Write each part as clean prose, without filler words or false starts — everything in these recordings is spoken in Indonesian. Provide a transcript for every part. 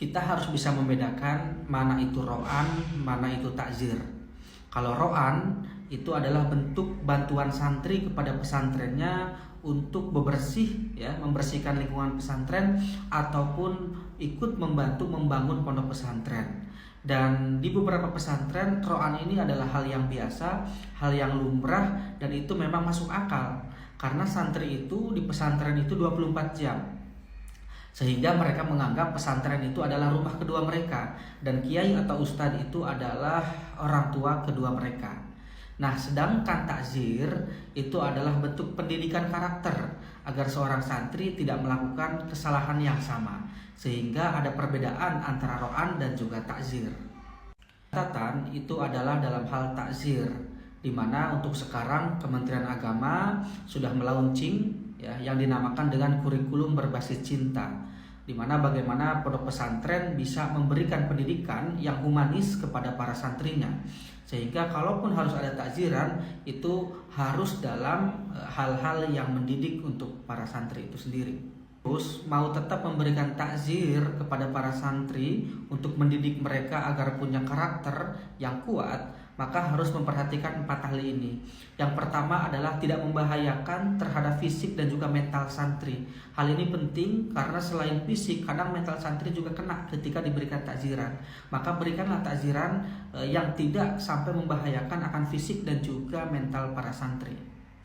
Kita harus bisa membedakan mana itu ro'an, mana itu takzir. Kalau ro'an itu adalah bentuk bantuan santri kepada pesantrennya untuk bebersih, ya, membersihkan lingkungan pesantren ataupun ikut membantu membangun pondok pesantren. Dan di beberapa pesantren ro'an ini adalah hal yang biasa, hal yang lumrah, dan itu memang masuk akal karena santri itu di pesantren itu 24 jam. Sehingga mereka menganggap pesantren itu adalah rumah kedua mereka, dan kiai atau ustadz itu adalah orang tua kedua mereka. Nah, sedangkan takzir itu adalah bentuk pendidikan karakter agar seorang santri tidak melakukan kesalahan yang sama, sehingga ada perbedaan antara ro'an dan juga takzir. Catatan itu adalah dalam hal takzir, di mana untuk sekarang Kementerian Agama sudah melaunching, ya, yang dinamakan dengan kurikulum berbasis cinta, di mana bagaimana pondok pesantren bisa memberikan pendidikan yang humanis kepada para santrinya, sehingga kalaupun harus ada takziran itu harus dalam hal-hal yang mendidik untuk para santri itu sendiri. Terus mau tetap memberikan takzir kepada para santri untuk mendidik mereka agar punya karakter yang kuat, maka harus memperhatikan 4 hal ini. Yang pertama adalah tidak membahayakan terhadap fisik dan juga mental santri. Hal ini penting karena selain fisik, kadang mental santri juga kena ketika diberikan takziran. Maka berikanlah takziran yang tidak sampai membahayakan akan fisik dan juga mental para santri.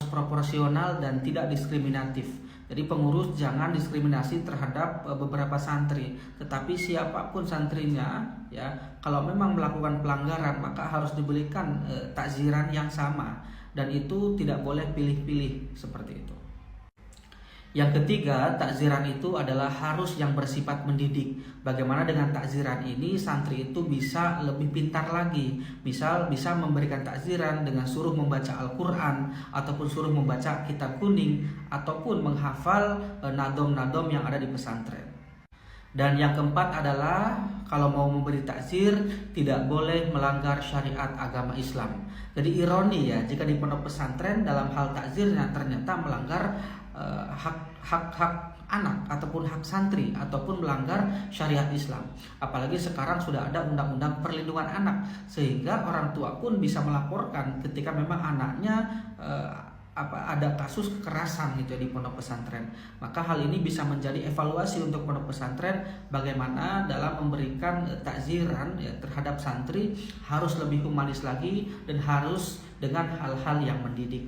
Proporsional dan tidak diskriminatif. Jadi pengurus jangan diskriminasi terhadap beberapa santri, tetapi siapapun santrinya, ya, kalau memang melakukan pelanggaran maka harus diberikan takziran yang sama, dan itu tidak boleh pilih-pilih seperti itu. Yang ketiga, takziran itu adalah harus yang bersifat mendidik. Bagaimana dengan takziran ini santri itu bisa lebih pintar lagi. Misal bisa memberikan takziran dengan suruh membaca Al-Quran, ataupun suruh membaca kitab kuning, ataupun menghafal nadom-nadom yang ada di pesantren. Dan yang keempat adalah kalau mau memberi takzir tidak boleh melanggar syariat agama Islam. Jadi ironi, ya, jika di pondok pesantren dalam hal takzirnya ternyata melanggar hak anak ataupun hak santri ataupun melanggar syariat Islam. Apalagi sekarang sudah ada undang-undang perlindungan anak, sehingga orang tua pun bisa melaporkan ketika memang anaknya ada kasus kekerasan gitu, ya, di pondok pesantren. Maka hal ini bisa menjadi evaluasi untuk pondok pesantren bagaimana dalam memberikan takziran, ya, terhadap santri harus lebih humanis lagi dan harus dengan hal-hal yang mendidik.